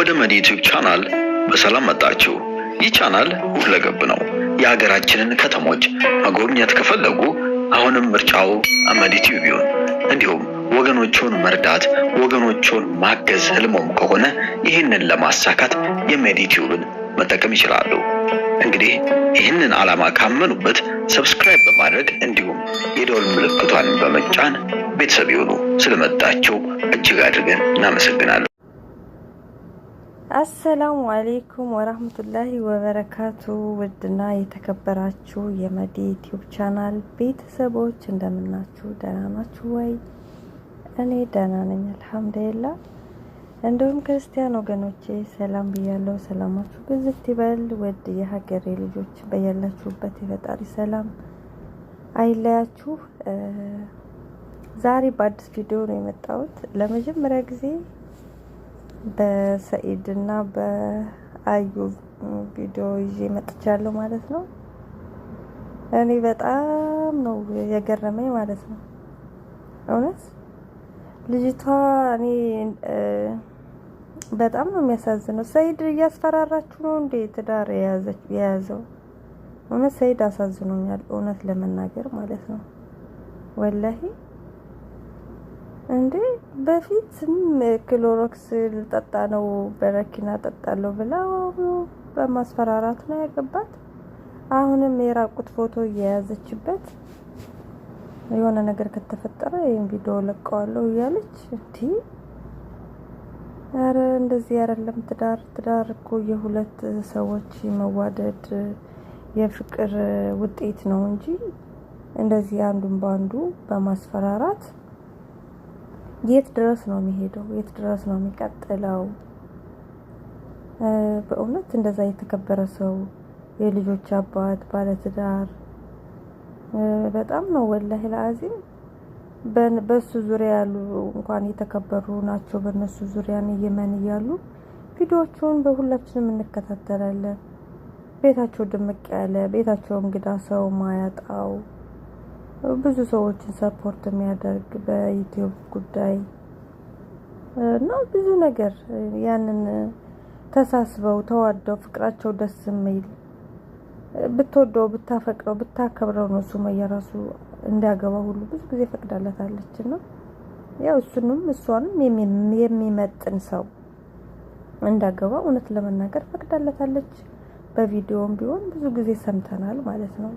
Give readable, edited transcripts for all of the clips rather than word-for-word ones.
ወደ መዲ ዩቲዩብ ቻናል በሰላም መጣችሁ። ይህ ቻናል ሁለገብ ነው። የሀገራችንን ከተሞች መጎብኘት ከፈለጉ አሁንም ምርጫው መዲ ዩቲዩብ ይሁን። እንዲሁም ወገኖቹን መርዳት፣ ወገኖቹን ማገዝ ህልሞም ከሆነ ይህንን ለማሳካት የመዲ ዩቲዩብን መጠቀም ይችላሉ። እንግዲህ ይህንን ዓላማ ካመኑበት ሰብስክራይብ በማድረግ እንዲሁም የደወል ምልክቷን በመጫን ቤተሰብ ይሁኑ። ስለመጣችሁ እጅግ አድርገን እናመሰግናለን። አሰላሙ አለይኩም ወራህመቱላሂ ወበረካቱ። ውድና የተከበራችሁ የመዲ ዩቲዩብ ቻናል ቤተሰቦች እንደምናችሁ፣ ደህና ናችሁ ወይ? እኔ ደህና ነኝ አልሐምዱሊላህ። እንዲሁም ክርስቲያን ወገኖቼ ሰላም ብያለሁ። ሰላማችሁ ብዝት ይበል። ውድ የሀገሬ ልጆች በያላችሁበት የፈጣሪ ሰላም አይለያችሁ። ዛሬ በአዲስ ቪዲዮ ነው የመጣሁት። ለመጀመሪያ ጊዜ በሰኢድና በአዩ ቪዲዮ ይዤ መጥቻለሁ ማለት ነው። እኔ በጣም ነው የገረመኝ ማለት ነው። እውነት ልጅቷ እኔ በጣም ነው የሚያሳዝነው። ሰኢድ እያስፈራራችሁ ነው እንዴ ትዳር የያዘው? እውነት ሰኢድ አሳዝኖኛል፣ እውነት ለመናገር ማለት ነው። ወላሂ እንዴ በፊትም ክሎሮክስ ልጠጣ ነው በረኪና ጠጣለሁ ብላ በማስፈራራት ነው ያገባት። አሁንም የራቁት ፎቶ እየያዘችበት የሆነ ነገር ከተፈጠረ ይሄን ቪዲዮ ለቀዋለሁ እያለች እንዴ! አረ እንደዚህ አይደለም ትዳር እኮ የሁለት ሰዎች መዋደድ የፍቅር ውጤት ነው እንጂ እንደዚህ አንዱን ባንዱ በማስፈራራት የት ድረስ ነው የሚሄደው? የት ድረስ ነው የሚቀጥለው? በእውነት እንደዛ የተከበረ ሰው የልጆች አባት ባለትዳር በጣም ነው ወላሂ ለአዚም። በሱ ዙሪያ ያሉ እንኳን የተከበሩ ናቸው። በነሱ ዙሪያ ነው የመን ያሉ ቪዲዮዎቹን በሁላችንም እንከታተላለን። ቤታቸው ድምቅ ያለ፣ ቤታቸው እንግዳ ሰው ማያጣው፣ ብዙ ሰዎችን ሰፖርት የሚያደርግ በዩቲዩብ ጉዳይ እና ብዙ ነገር ያንን ተሳስበው ተዋደው ፍቅራቸው ደስ የሚል ብትወደው ብታፈቅረው ብታከብረው ነው ሱመያ ራሱ እንዲያገባ ሁሉ ብዙ ጊዜ ፈቅዳለታለች። እና ያው እሱንም እሷንም የሚመጥን ሰው እንዳገባ እውነት ለመናገር ፈቅዳለታለች። በቪዲዮም ቢሆን ብዙ ጊዜ ሰምተናል ማለት ነው።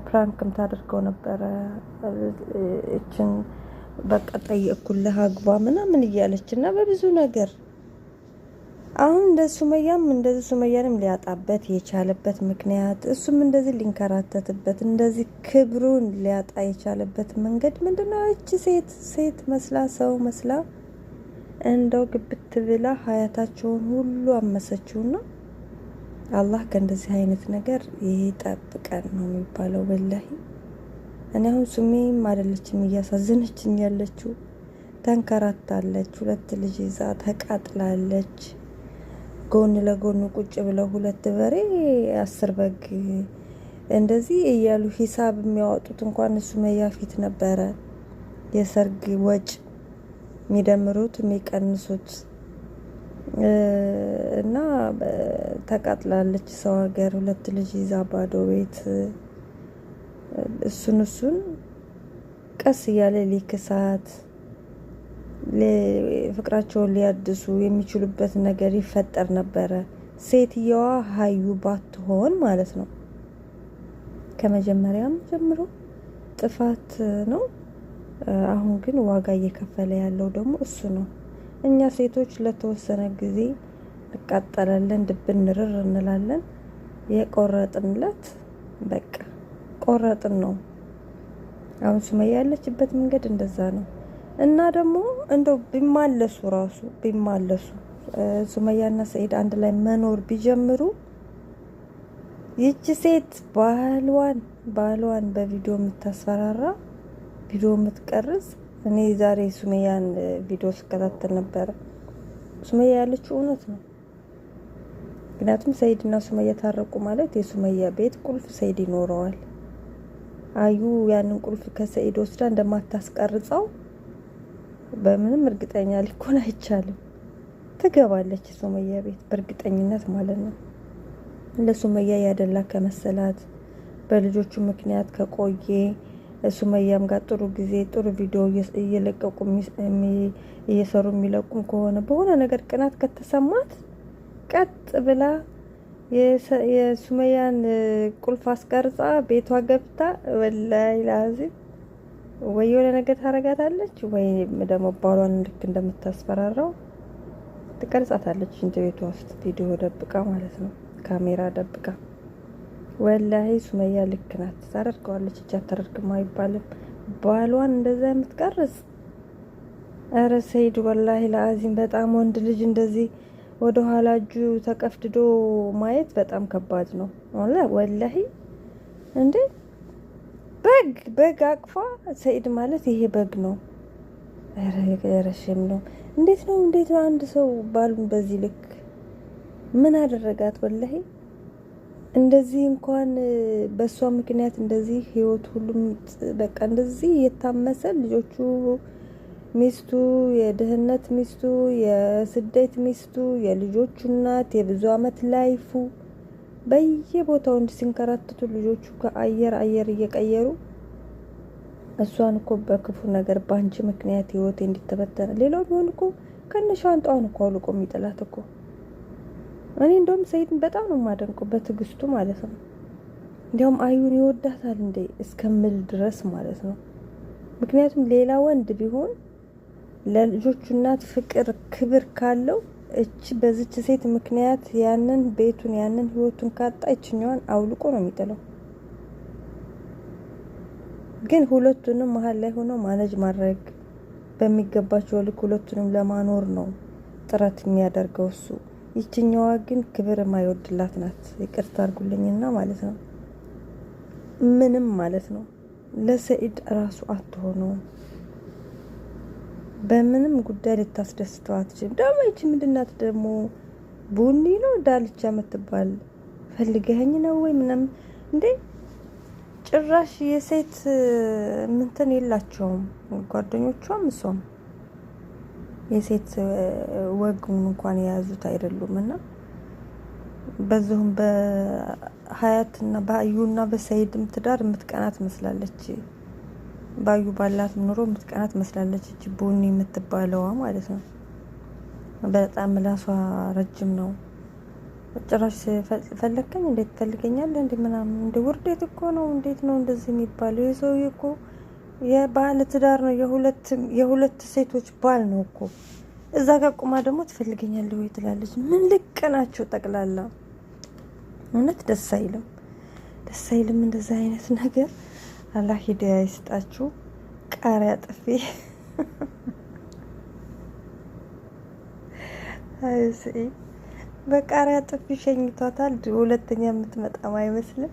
ፕራንክም ታደርገው ነበረ እችን በቃ ጠየቅኩልህ አግባ ምናምን እያለች እና በብዙ ነገር አሁን እንደዚህ ሱመያንም ሊያጣበት የቻለበት ምክንያት እሱም እንደዚህ ሊንከራተትበት እንደዚህ ክብሩን ሊያጣ የቻለበት መንገድ ምንድነው? እቺ ሴት መስላ ሰው መስላ እንደው ግብት ብላ ሀያታቸውን ሁሉ አመሰችውና አላህ ከእንደዚህ አይነት ነገር ይጠብቀን ነው የሚባለው። ወላሂ እኔ አሁን ሱሜም አይደለችም እያሳዘነችኝ ያለችው፣ ተንከራታለች። ሁለት ልጅ ይዛ ተቃጥላለች። ጎን ለጎን ቁጭ ብለው ሁለት በሬ 10 በግ እንደዚህ እያሉ ሂሳብ የሚያወጡት እንኳን ሱመያ ፊት ነበረ። የሰርግ ወጭ የሚደምሩት የሚቀንሱት እና ተቃጥላለች። ሰው ሀገር ሁለት ልጅ ይዛ ባዶ ቤት እሱን ቀስ እያለ ሊክሳት ፍቅራቸውን ሊያድሱ የሚችሉበት ነገር ይፈጠር ነበረ። ሴትየዋ ሀዩ ባትሆን ማለት ነው። ከመጀመሪያም ጀምሮ ጥፋት ነው። አሁን ግን ዋጋ እየከፈለ ያለው ደግሞ እሱ ነው። እኛ ሴቶች ለተወሰነ ጊዜ እንቃጠላለን፣ ድብን ንርር እንላለን። የቆረጥንለት በቃ ቆረጥን ነው። አሁን ሱመያ ያለችበት መንገድ እንደዛ ነው። እና ደግሞ እንደው ቢማለሱ ሱመያና ሰኢድ አንድ ላይ መኖር ቢጀምሩ ይቺ ሴት ባሏን በቪዲዮ የምታስፈራራ ቪዲዮ የምትቀርጽ እኔ ዛሬ ሱመያን ቪዲዮ ስከታተል ነበረ። ሱመያ ያለችው እውነት ነው። ምክንያቱም ሰኢድና ሱመያ ታረቁ ማለት የሱመያ ቤት ቁልፍ ሰኢድ ይኖረዋል። አዩ ያንን ቁልፍ ከሰኢድ ወስዳ እንደማታስቀርጸው በምንም እርግጠኛ ሊሆን አይቻልም። ትገባለች ሱመያ ቤት በእርግጠኝነት ማለት ነው። ለሱመያ ያደላ ከመሰላት በልጆቹ ምክንያት ከቆየ ሱመያም ጋር ጥሩ ጊዜ ጥሩ ቪዲዮ እየለቀቁ እየሰሩ የሚለቁም ከሆነ በሆነ ነገር ቅናት ከተሰማት ቀጥ ብላ የሱመያን ቁልፍ አስቀርጻ ቤቷ ገብታ ወላሂ ላዚም ወይ የሆነ ነገር ታረጋታለች፣ ወይ ደግሞ ባሏን ልክ እንደምታስፈራራው ትቀርጻታለች። እንደ ቤቷ ውስጥ ቪዲዮ ደብቃ ማለት ነው፣ ካሜራ ደብቃ። ወላሂ ሱመያ ልክ ናት፣ ታደርገዋለች። እጃ አታደርግም አይባልም። ባሏን እንደዛ የምትቀርጽ ኧረ ሰይድ ወላሂ ለአዚም በጣም ወንድ ልጅ እንደዚህ ወደ ኋላ እጁ ተቀፍድዶ ማየት በጣም ከባድ ነው ወላሂ። እንዴ በግ አቅፋ ሰይድ ማለት ይሄ በግ ነው። ረሽም ነው። እንዴት ነው አንድ ሰው ባሉን በዚህ ልክ ምን አደረጋት? ወላሂ እንደዚህ እንኳን በሷ ምክንያት እንደዚህ ህይወት ሁሉም በቃ እንደዚህ የታመሰ ልጆቹ፣ ሚስቱ፣ የድህነት ሚስቱ፣ የስደት ሚስቱ፣ የልጆቹ እናት፣ የብዙ አመት ላይፉ በየቦታው እንዲሲንከራተቱ ልጆቹ ከአየር እየቀየሩ እሷን እኮ በክፉ ነገር ባንቺ ምክንያት ህይወቴ እንዲተበተነ። ሌላው ቢሆን እኮ ከነሻንጣውን እኮ አውልቆ የሚጥላት እኮ። እኔ እንደውም ሰይድን በጣም ነው የማደንቀው በትዕግስቱ ማለት ነው። እንዲያውም አዩን ይወዳታል እንዴ እስከምል ድረስ ማለት ነው። ምክንያቱም ሌላ ወንድ ቢሆን ለልጆቹ እናት ፍቅር ክብር ካለው እቺ በዚች ሴት ምክንያት ያንን ቤቱን ያንን ህይወቱን ካጣ እችኛዋን አውልቆ ነው የሚጥለው። ግን ሁለቱንም መሀል ላይ ሆኖ ማኔጅ ማድረግ በሚገባቸው ልክ ሁለቱንም ለማኖር ነው ጥረት የሚያደርገው እሱ። ይችኛዋ ግን ክብር የማይወድላት ናት። ይቅርታ አድርጉልኝና ማለት ነው ምንም ማለት ነው ለሰኢድ ራሱ አትሆነው። በምንም ጉዳይ ልታስደስተው አትችልም። ደግሞ ይቺ ምንድናት ደግሞ ቡኒ ነው ዳልቻ የምትባል ፈልገኸኝ ነው ወይ ምናምን እንዴ? ጭራሽ የሴት ምንትን የላቸውም ጓደኞቿም እሷም የሴት ወጉን እንኳን የያዙት አይደሉም። እና በዚሁም በሀያትና በአዩና በሰይድም ትዳር የምትቀናት መስላለች። ባዩ ባላት ኑሮ የምትቀናት መስላለች። እቺ ቡኒ የምትባለዋ ማለት ነው። በጣም ምላሷ ረጅም ነው። ጭራሽ ፈለከኝ እንዴት ትፈልገኛለህ እንዴ ምናምን እንደ ውርዴት እኮ ነው። እንዴት ነው እንደዚህ የሚባለው? የሰውዬ እኮ የባለ ትዳር ነው፣ የሁለት ሴቶች ባል ነው እኮ። እዛ ጋር ቁማ ደግሞ ትፈልገኛለህ ወይ ትላለች። ምን ልቅ ናቸው ጠቅላላ። እውነት ደስ አይልም፣ ደስ አይልም እንደዛ አይነት ነገር። አላህ ሂዳያ ይስጣችሁ። ቃሪያ ጥፊ አይሲ በቃሪያ ጥፊ ሸኝቷታል። ሁለተኛ የምትመጣም አይመስልም።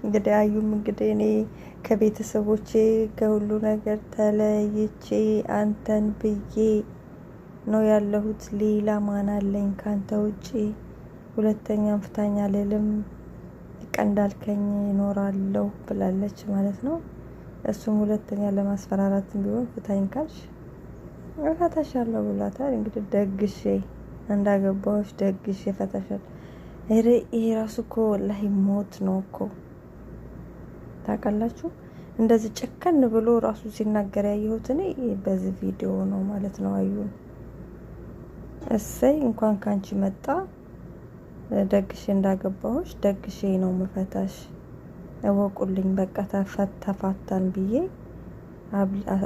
እንግዲህ አዩም እንግዲህ እኔ ከቤተሰቦቼ ከሁሉ ነገር ተለይቼ አንተን ብዬ ነው ያለሁት። ሌላ ማን አለኝ ካንተ ውጪ? ሁለተኛም ፍታኛ አልልም፣ እንዳልከኝ ይኖራለሁ ብላለች ማለት ነው። እሱም ሁለተኛ ለማስፈራራትም ቢሆን ፍታኝ ካልሽ እፈታሻለሁ ብሏታል። እንግዲህ ደግሼ እንዳገባዎች ደግሼ እፈታሻለሁ። ይሄ ራሱ እኮ ወላሂ ሞት ነው እኮ ታውቃላችሁ። እንደዚህ ጨከን ብሎ ራሱ ሲናገር ያየሁት እኔ በዚህ ቪዲዮ ነው ማለት ነው። አዩን እሰይ እንኳን ካንቺ መጣ፣ ደግሼ እንዳገባዎች ደግሼ ነው መፈታሽ፣ እወቁልኝ፣ በቃ ተፋታን ብዬ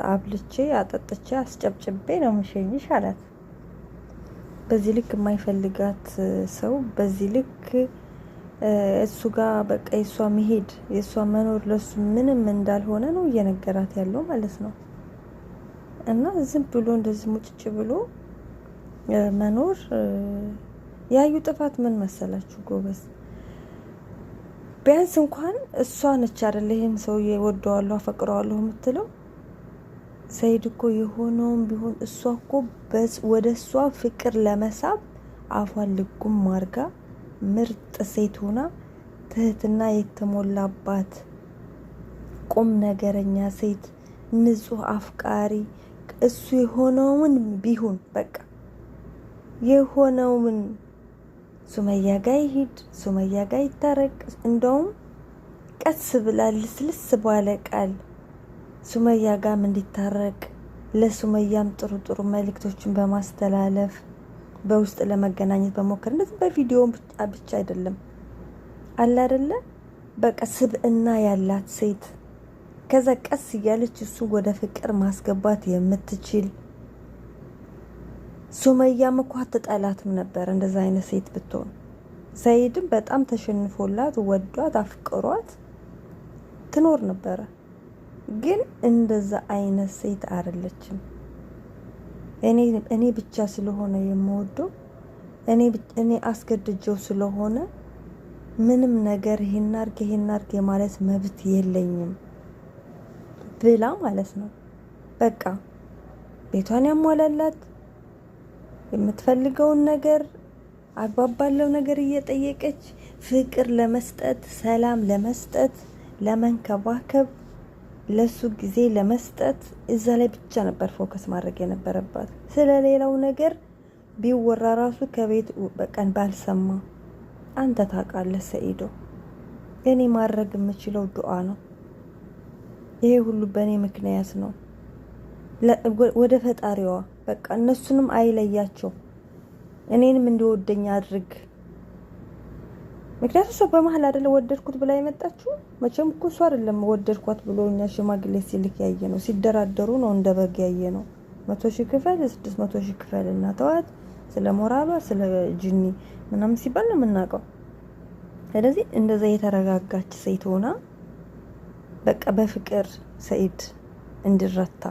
አብልቼ አጠጥቼ አስጨብጭቤ ነው ምሸኝሽ አላት። በዚህ ልክ የማይፈልጋት ሰው በዚህ ልክ እሱ ጋር በቃ የሷ መሄድ የሷ መኖር ለሱ ምንም እንዳልሆነ ነው እየነገራት ያለው ማለት ነው። እና ዝም ብሎ እንደዚህ ሙጭጭ ብሎ መኖር ያዩ ጥፋት ምን መሰላችሁ ጎበዝ? ቢያንስ እንኳን እሷ ነች አይደል ይሄን ሰውዬ ወደዋለሁ አፈቅረዋለሁ የምትለው። ሰይድ እኮ የሆነውም ቢሆን እሷ እኮ ወደ እሷ ፍቅር ለመሳብ አፏን ልጉም ማርጋ ምርጥ ሴት ሆና ትህትና የተሞላባት ቁም ነገረኛ ሴት፣ ንጹህ አፍቃሪ እሱ የሆነውን ቢሆን በቃ የሆነውን ሱመያ ጋር ይሄድ፣ ሱመያ ጋር ይታረቅ። እንደውም ቀስ ብላ ልስልስ ባለ ቃል ሱመያ ጋር እንዲታረቅ ለሱመያም ጥሩ ጥሩ መልእክቶችን በማስተላለፍ በውስጥ ለመገናኘት በመሞከር እንደዚህ በቪዲዮ ብቻ አይደለም አለ አይደለ በቃ ስብዕና ያላት ሴት ከዛ ቀስ እያለች እሱ ወደ ፍቅር ማስገባት የምትችል ሱመያም እኮ አትጠላትም ነበር እንደዛ አይነት ሴት ብትሆን። ሰይድም በጣም ተሸንፎላት ወዷት አፍቅሯት ትኖር ነበር። ግን እንደዛ አይነት ሴት አይደለችም። እኔ ብቻ ስለሆነ የምወደው እኔ አስገድጀው ስለሆነ ምንም ነገር ይሄን አርግ ማለት መብት የለኝም ብላ ማለት ነው። በቃ ቤቷን ያሟላላት የምትፈልገውን ነገር አግባብ ባለው ነገር እየጠየቀች ፍቅር ለመስጠት ሰላም ለመስጠት ለመንከባከብ ለሱ ጊዜ ለመስጠት እዛ ላይ ብቻ ነበር ፎከስ ማድረግ የነበረባት። ስለሌላው ነገር ቢወራ ራሱ ከቤት በቀን ባልሰማ። አንተ ታውቃለህ ሰኢዶ፣ እኔ ማድረግ የምችለው ዱዓ ነው። ይሄ ሁሉ በእኔ ምክንያት ነው። ወደ ፈጣሪዋ በቃ እነሱንም አይለያቸው፣ እኔንም እንዲወደኝ አድርግ። ምክንያቱም እሷ በመሀል አይደለ ወደድኩት ብላ የመጣችው። መቼም እኮ እሷ አይደለም ወደድኳት ብሎ እኛ ሽማግሌ ሲልክ ያየ ነው። ሲደራደሩ ነው እንደ በግ ያየ ነው። 100,000 ክፈል 600,000 ክፈል እና ተዋት፣ ስለ ሞራሏ ስለ ጂኒ ምናምን ሲባል ነው የምናውቀው። ስለዚህ እንደዛ የተረጋጋች ሴት ሆና በቃ በፍቅር ሰኢድ እንዲረታ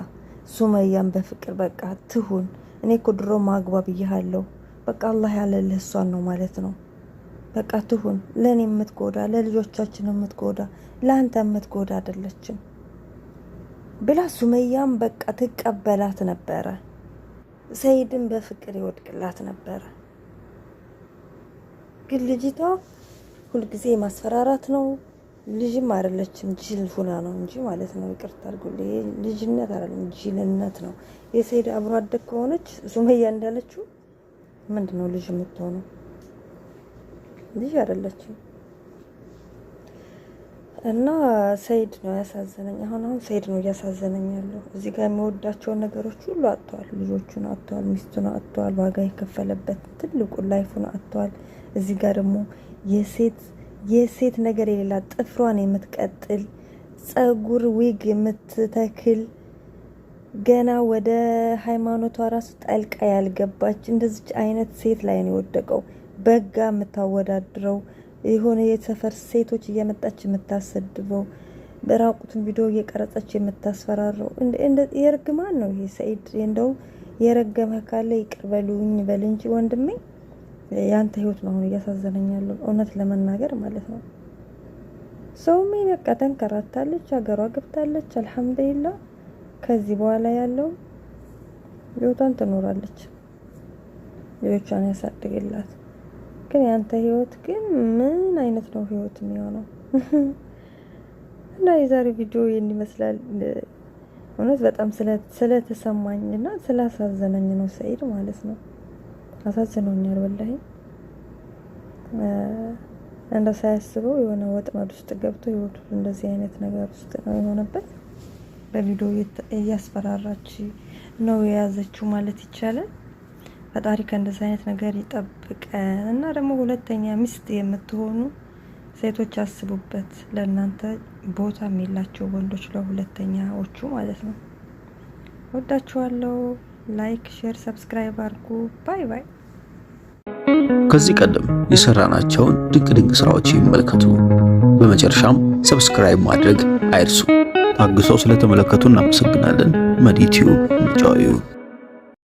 ሱመያን በፍቅር በቃ ትሁን። እኔ እኮ ድሮ ማግባብ ይያለው በቃ አላህ ያለልህ እሷን ነው ማለት ነው። በቃ ትሁን፣ ለኔ የምትጎዳ ለልጆቻችን የምትጎዳ ለአንተ የምትጎዳ አይደለችም ብላ ሱመያም በቃ ትቀበላት ነበረ። ሰኢድን በፍቅር ይወድቅላት ነበረ። ግን ልጅቷ ሁልጊዜ ማስፈራራት ነው። ልጅም አይደለችም ጅል ሁና ነው እንጂ ማለት ነው። ይቅርታ አድርጉልኝ፣ ልጅነት አይደለም ጅልነት ነው። የሰኢድ አብሮ አደግ ከሆነች ሱመያ እንዳለችው ምንድነው ልጅ የምትሆነው? ልጅ አይደለችም። እና ሰኢድ ነው ያሳዘነኝ። አሁን ሰኢድ ነው እያሳዘነኝ ያለው። እዚህ ጋር የሚወዳቸውን ነገሮች ሁሉ አጥቷል። ልጆቹን አጥቷል፣ ሚስቱን አጥቷል፣ ዋጋ የከፈለበት ትልቁ ላይፉን አጥቷል። እዚህ ጋር ደግሞ የሴት ነገር የሌላት ጥፍሯን የምትቀጥል ጸጉር ዊግ የምትተክል ገና ወደ ሃይማኖቷ ራሱ ጠልቃ ያልገባች እንደዚች አይነት ሴት ላይ ነው የወደቀው። በጋ የምታወዳድረው የሆነ የሰፈር ሴቶች እየመጣች የምታሰድበው በራቁቱን ቪዲዮ እየቀረጸች የምታስፈራረው የርግማን ነው ይሄ ሰኢድ። እንደው የረገመ ካለ ይቅር በሉኝ በል እንጂ ወንድሜ ያንተ ህይወት ነው አሁን እያሳዘነኝ ያለው እውነት ለመናገር ማለት ነው። ሰውሜ በቃ ተንከራታለች፣ ሀገሯ ገብታለች። አልሐምዱሊላህ ከዚህ በኋላ ያለው ህይወቷን ትኖራለች፣ ልጆቿን ያሳድግላት። ግን ያንተ ህይወት ግን ምን አይነት ነው ህይወት የሚሆነው? እና የዛሬ ቪዲዮ ይህን ይመስላል። እውነት በጣም ስለተሰማኝና ስላሳዘነኝ ነው ሰኢድ ማለት ነው። አሳዝኖኛል ወላሂ። እንደ ሳያስበው የሆነ ወጥመድ ውስጥ ገብቶ ህይወቱ እንደዚህ አይነት ነገር ውስጥ ነው የሆነበት። በቪዲዮ እያስፈራራች ነው የያዘችው ማለት ይቻላል። ፈጣሪ ከእንደዚህ አይነት ነገር ይጠብቀን። እና ደግሞ ሁለተኛ ሚስት የምትሆኑ ሴቶች አስቡበት። ለእናንተ ቦታ የሚላቸው ወንዶች ለሁለተኛዎቹ ማለት ነው። ወዳችኋለሁ። ላይክ፣ ሼር፣ ሰብስክራይብ አድርጉ። ባይ ባይ። ከዚህ ቀደም የሰራናቸውን ድንቅ ስራዎች ይመልከቱ። በመጨረሻም ሰብስክራይብ ማድረግ አይርሱ። ታግሰው ስለተመለከቱ እናመሰግናለን። መዲ ቲዩብ